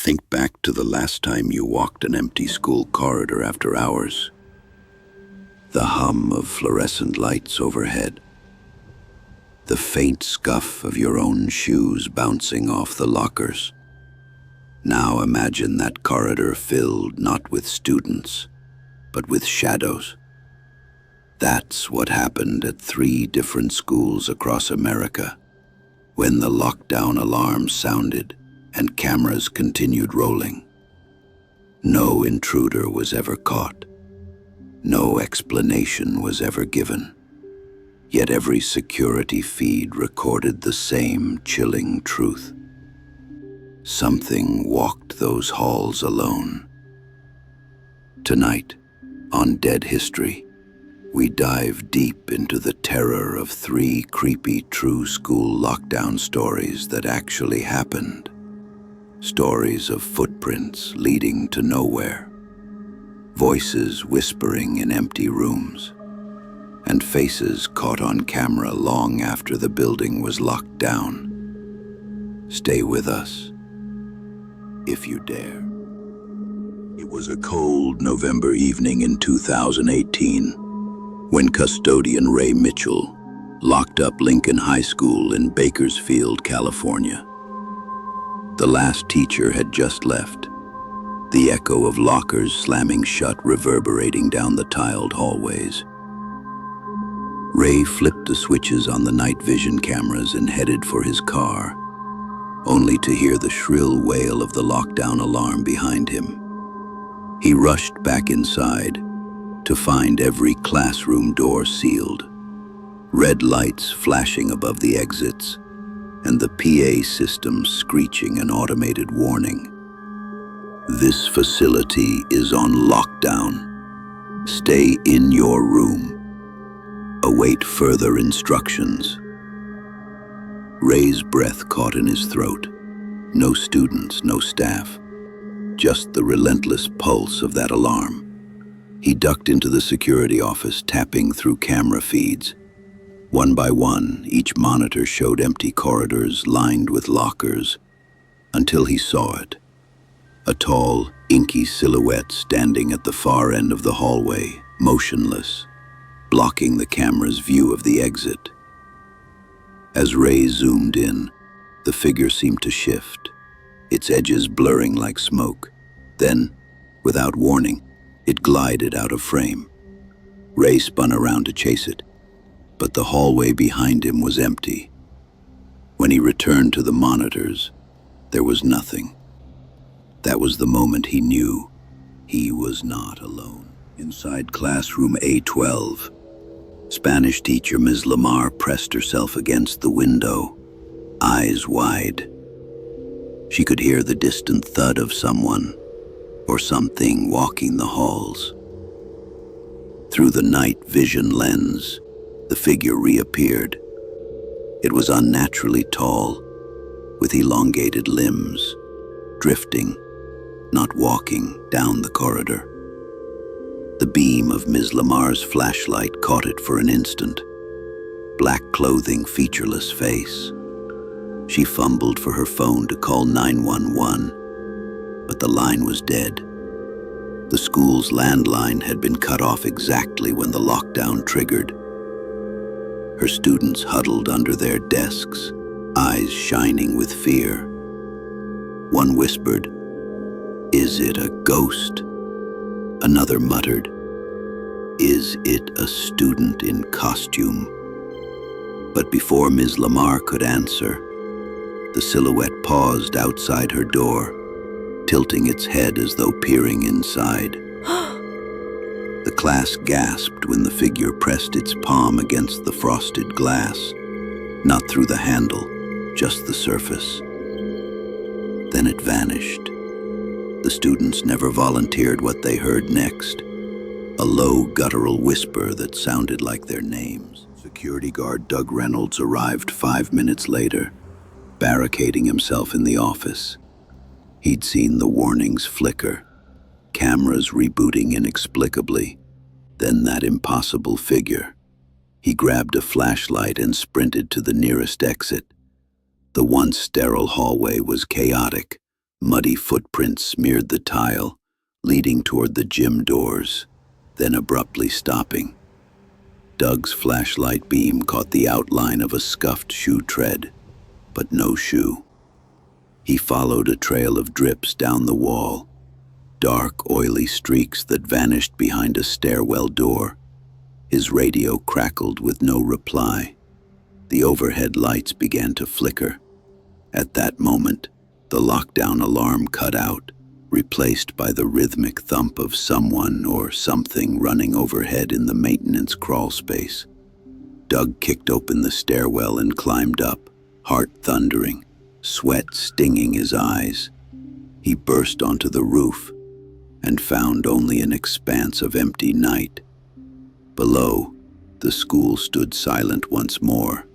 Think back to the last time you walked an empty school corridor after hours. The hum of fluorescent lights overhead. The faint scuff of your own shoes bouncing off the lockers. Now imagine that corridor filled not with students, but with shadows. That's what happened at 3 different schools across America when the lockdown alarm sounded and cameras continued rolling. No intruder was ever caught. No explanation was ever given. Yet every security feed recorded the same chilling truth. Something walked those halls alone. Tonight, on Dead History, we dive deep into the terror of 3 creepy true school lockdown stories that actually happened. Stories of footprints leading to nowhere, voices whispering in empty rooms, and faces caught on camera long after the building was locked down. Stay with us, if you dare. It was a cold November evening in 2018 when custodian Ray Mitchell locked up Lincoln High School in Bakersfield, California. The last teacher had just left, the echo of lockers slamming shut reverberating down the tiled hallways. Ray flipped the switches on the night vision cameras and headed for his car, only to hear the shrill wail of the lockdown alarm behind him. He rushed back inside to find every classroom door sealed, red lights flashing above the exits, and the PA system screeching an automated warning. This facility is on lockdown. Stay in your room. Await further instructions. Ray's breath caught in his throat. No students, no staff. Just the relentless pulse of that alarm. He ducked into the security office, tapping through camera feeds. One by one, each monitor showed empty corridors lined with lockers, until he saw it. A tall, inky silhouette standing at the far end of the hallway, motionless, blocking the camera's view of the exit. As Ray zoomed in, the figure seemed to shift, its edges blurring like smoke. Then, without warning, it glided out of frame. Ray spun around to chase it, but the hallway behind him was empty. When he returned to the monitors, there was nothing. That was the moment he knew he was not alone. Inside classroom A12, Spanish teacher Ms. Lamar pressed herself against the window, eyes wide. She could hear the distant thud of someone or something walking the halls. Through the night vision lens, the figure reappeared. It was unnaturally tall, with elongated limbs, drifting, not walking, down the corridor. The beam of Ms. Lamar's flashlight caught it for an instant. Black clothing, featureless face. She fumbled for her phone to call 911, but the line was dead. The school's landline had been cut off exactly when the lockdown triggered. Her students huddled under their desks, eyes shining with fear. One whispered, "Is it a ghost?" Another muttered, "Is it a student in costume?" But before Ms. Lamar could answer, the silhouette paused outside her door, tilting its head as though peering inside. The class gasped when the figure pressed its palm against the frosted glass, not through the handle, just the surface. Then it vanished. The students never volunteered what they heard next, a low guttural whisper that sounded like their names. Security guard Doug Reynolds arrived 5 minutes later, barricading himself in the office. He'd seen the warnings flicker, cameras rebooting inexplicably, then that impossible figure. He grabbed a flashlight and sprinted to the nearest exit. The once sterile hallway was chaotic, Muddy footprints smeared the tile, leading toward the gym doors, then abruptly stopping. Doug's flashlight beam caught the outline of a scuffed shoe tread, but no shoe. He followed a trail of drips down the wall, dark, oily streaks that vanished behind a stairwell door. His radio crackled with no reply. The overhead lights began to flicker. At that moment, the lockdown alarm cut out, replaced by the rhythmic thump of someone or something running overhead in the maintenance crawl space. Doug kicked open the stairwell and climbed up, heart thundering, sweat stinging his eyes. He burst onto the roof and found only an expanse of empty night. Below, the school stood silent once more,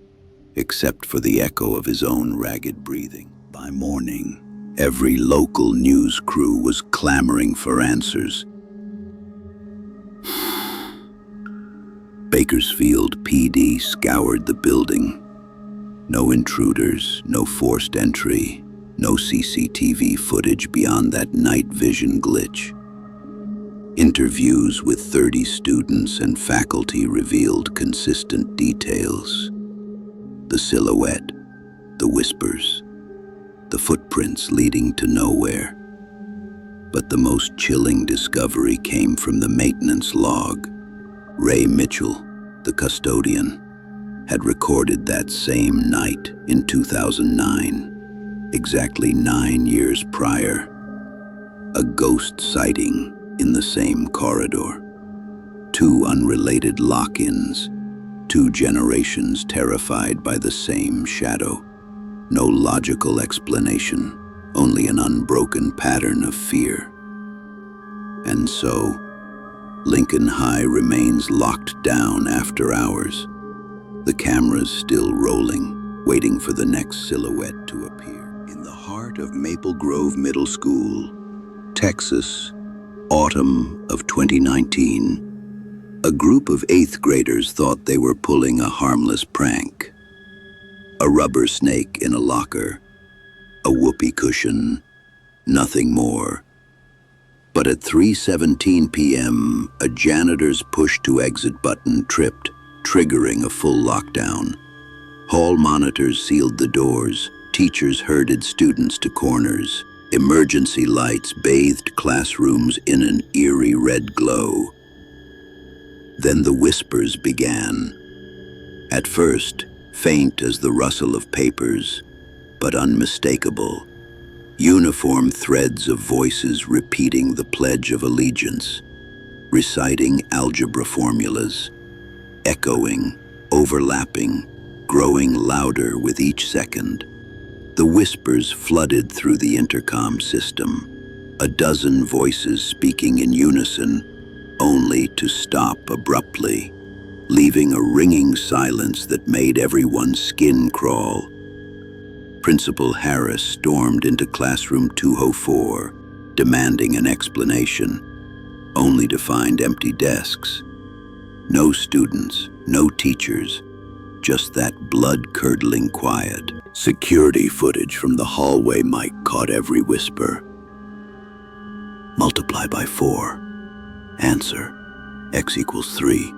except for the echo of his own ragged breathing. By morning, every local news crew was clamoring for answers. Bakersfield PD scoured the building. No intruders, no forced entry, no CCTV footage beyond that night vision glitch. Interviews with 30 students and faculty revealed consistent details. The silhouette, the whispers, the footprints leading to nowhere. But the most chilling discovery came from the maintenance log. Ray Mitchell, the custodian, had recorded that same night in 2009, exactly 9 years prior. A ghost sighting in the same corridor. 2 unrelated lock-ins, 2 generations terrified by the same shadow. No logical explanation, only an unbroken pattern of fear. And so, Lincoln High remains locked down after hours, the cameras still rolling, waiting for the next silhouette to appear. In the heart of Maple Grove Middle School, Texas, autumn of 2019, a group of 8th graders thought they were pulling a harmless prank. A rubber snake in a locker, a whoopee cushion, nothing more. But at 3:17 p.m., a janitor's push-to-exit button tripped, triggering a full lockdown. Hall monitors sealed the doors, teachers herded students to corners, emergency lights bathed classrooms in an eerie red glow. Then the whispers began. At first, faint as the rustle of papers, but unmistakable. Uniform threads of voices repeating the Pledge of Allegiance, reciting algebra formulas, echoing, overlapping, growing louder with each second. The whispers flooded through the intercom system, a dozen voices speaking in unison, only to stop abruptly, leaving a ringing silence that made everyone's skin crawl. Principal Harris stormed into classroom 204, demanding an explanation, only to find empty desks. No students, no teachers, just that blood-curdling quiet. Security footage from the hallway mic caught every whisper. Multiply by 4. Answer, X equals 3.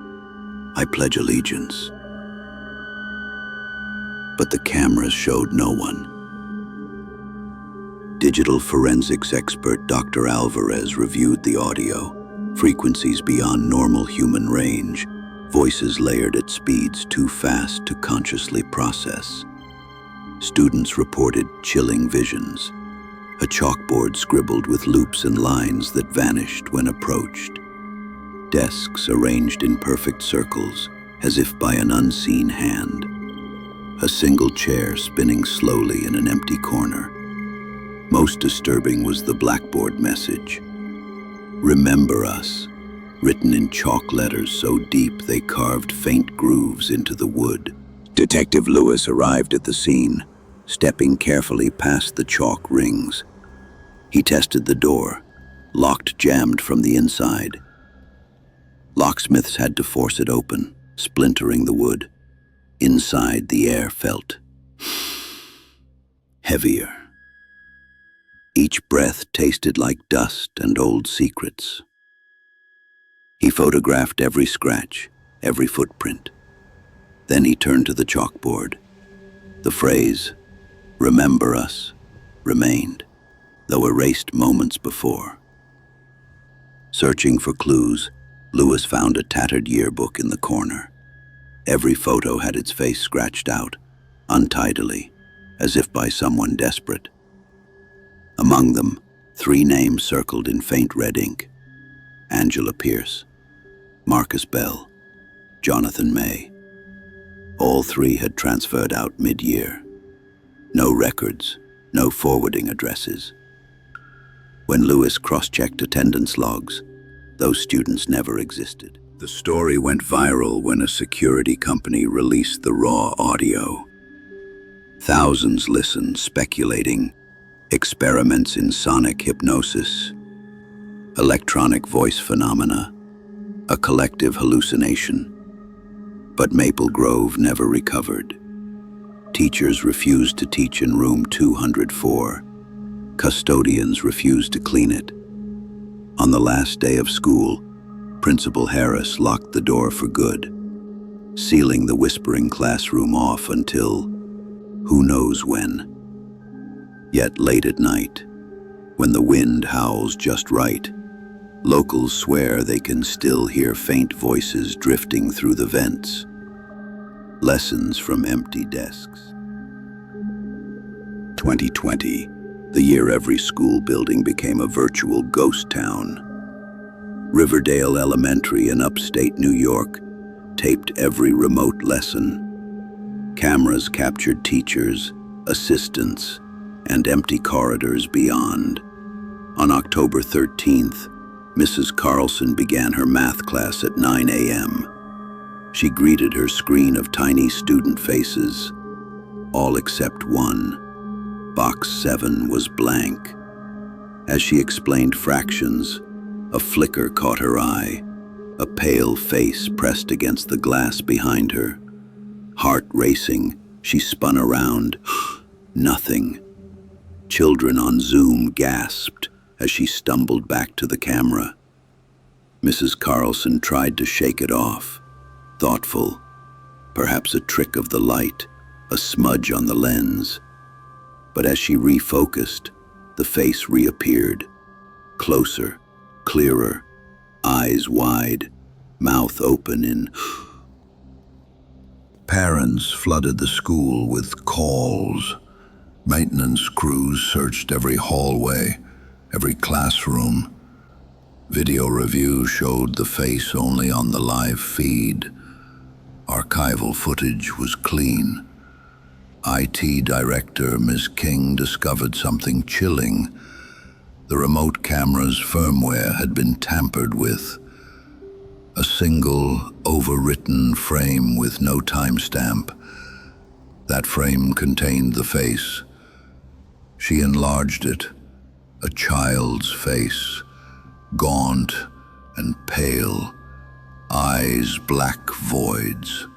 I pledge allegiance. But the cameras showed no one. Digital forensics expert Dr. Alvarez reviewed the audio, frequencies beyond normal human range, voices layered at speeds too fast to consciously process. Students reported chilling visions, a chalkboard scribbled with loops and lines that vanished when approached. Desks arranged in perfect circles, as if by an unseen hand. A single chair spinning slowly in an empty corner. Most disturbing was the blackboard message. Remember us, written in chalk letters so deep they carved faint grooves into the wood. Detective Lewis arrived at the scene, stepping carefully past the chalk rings. He tested the door, locked jammed from the inside. Locksmiths had to force it open, splintering the wood. Inside, the air felt heavier. Each breath tasted like dust and old secrets. He photographed every scratch, every footprint. Then he turned to the chalkboard. The phrase, "Remember us," remained, though erased moments before. Searching for clues, Lewis found a tattered yearbook in the corner. Every photo had its face scratched out, untidily, as if by someone desperate. Among them, 3 names circled in faint red ink: Angela Pierce, Marcus Bell, Jonathan May. All 3 had transferred out mid-year. No records, no forwarding addresses. When Lewis cross-checked attendance logs, those students never existed. The story went viral when a security company released the raw audio. Thousands listened, speculating experiments in sonic hypnosis, electronic voice phenomena, a collective hallucination. But Maple Grove never recovered. Teachers refused to teach in room 204. Custodians refused to clean it. On the last day of school, Principal Harris locked the door for good, sealing the whispering classroom off until who knows when. Yet late at night, when the wind howls just right, locals swear they can still hear faint voices drifting through the vents. Lessons from empty desks. 2020, the year every school building became a virtual ghost town. Riverdale Elementary in upstate New York taped every remote lesson. Cameras captured teachers, assistants, and empty corridors beyond. On October 13th, Mrs. Carlson began her math class at 9 a.m. She greeted her screen of tiny student faces, all except one. Box 7 was blank. As she explained fractions, a flicker caught her eye, a pale face pressed against the glass behind her. Heart racing, she spun around. Nothing. Children on Zoom gasped as she stumbled back to the camera. Mrs. Carlson tried to shake it off, thoughtful, perhaps a trick of the light, a smudge on the lens. But as she refocused, the face reappeared, closer, clearer, eyes wide, mouth open in. Parents flooded the school with calls. Maintenance crews searched every hallway, every classroom. Video review showed the face only on the live feed. Archival footage was clean. IT director Ms. King discovered something chilling. The remote camera's firmware had been tampered with. A single, overwritten frame with no timestamp. That frame contained the face. She enlarged it. A child's face, gaunt and pale, eyes black voids.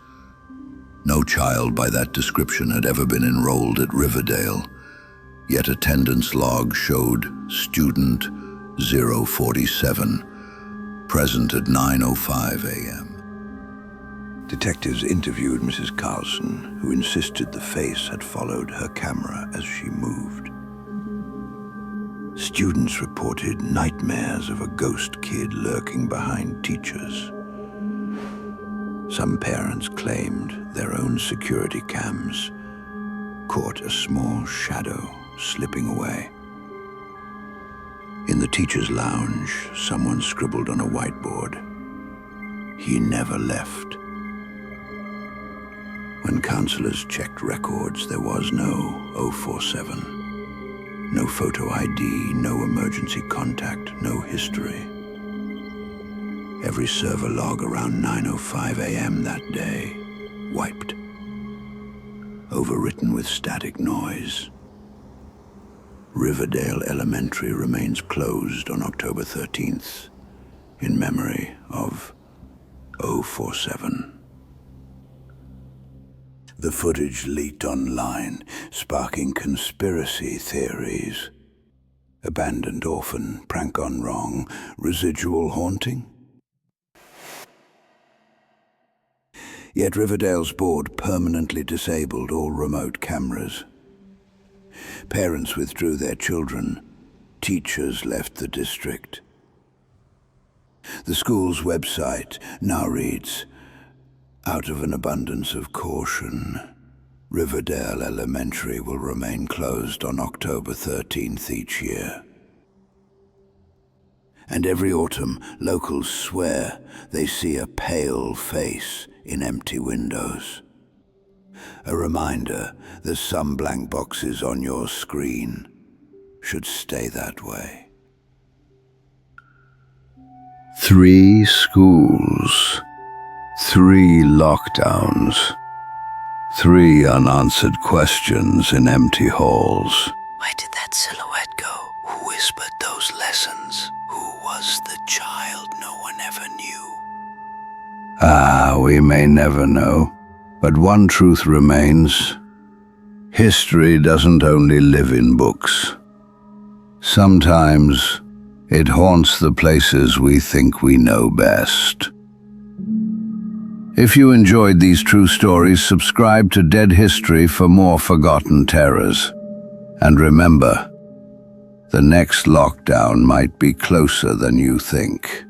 No child by that description had ever been enrolled at Riverdale, yet attendance log showed student 047, present at 9:05 a.m. Detectives interviewed Mrs. Carlson, who insisted the face had followed her camera as she moved. Students reported nightmares of a ghost kid lurking behind teachers. Some parents claimed their own security cams caught a small shadow slipping away. In the teacher's lounge, someone scribbled on a whiteboard, "He never left." When counselors checked records, there was no 047. No photo ID, no emergency contact, no history. Every server log around 9:05 a.m. that day, wiped. Overwritten with static noise. Riverdale Elementary remains closed on October 13th in memory of 047. The footage leaked online, sparking conspiracy theories. Abandoned orphan, prank gone wrong, residual haunting? Yet Riverdale's board permanently disabled all remote cameras. Parents withdrew their children. Teachers left the district. The school's website now reads, "Out of an abundance of caution, Riverdale Elementary will remain closed on October 13th each year." And every autumn, locals swear they see a pale face in empty windows. A reminder that some blank boxes on your screen should stay that way. 3 schools, 3 lockdowns, 3 unanswered questions in empty halls. Where did that silhouette go? Who whispered those lessons? Who was the child no one ever knew? We may never know, but one truth remains. History doesn't only live in books. Sometimes it haunts the places we think we know best. If you enjoyed these true stories, subscribe to Dead History for more forgotten terrors. And remember, the next lockdown might be closer than you think.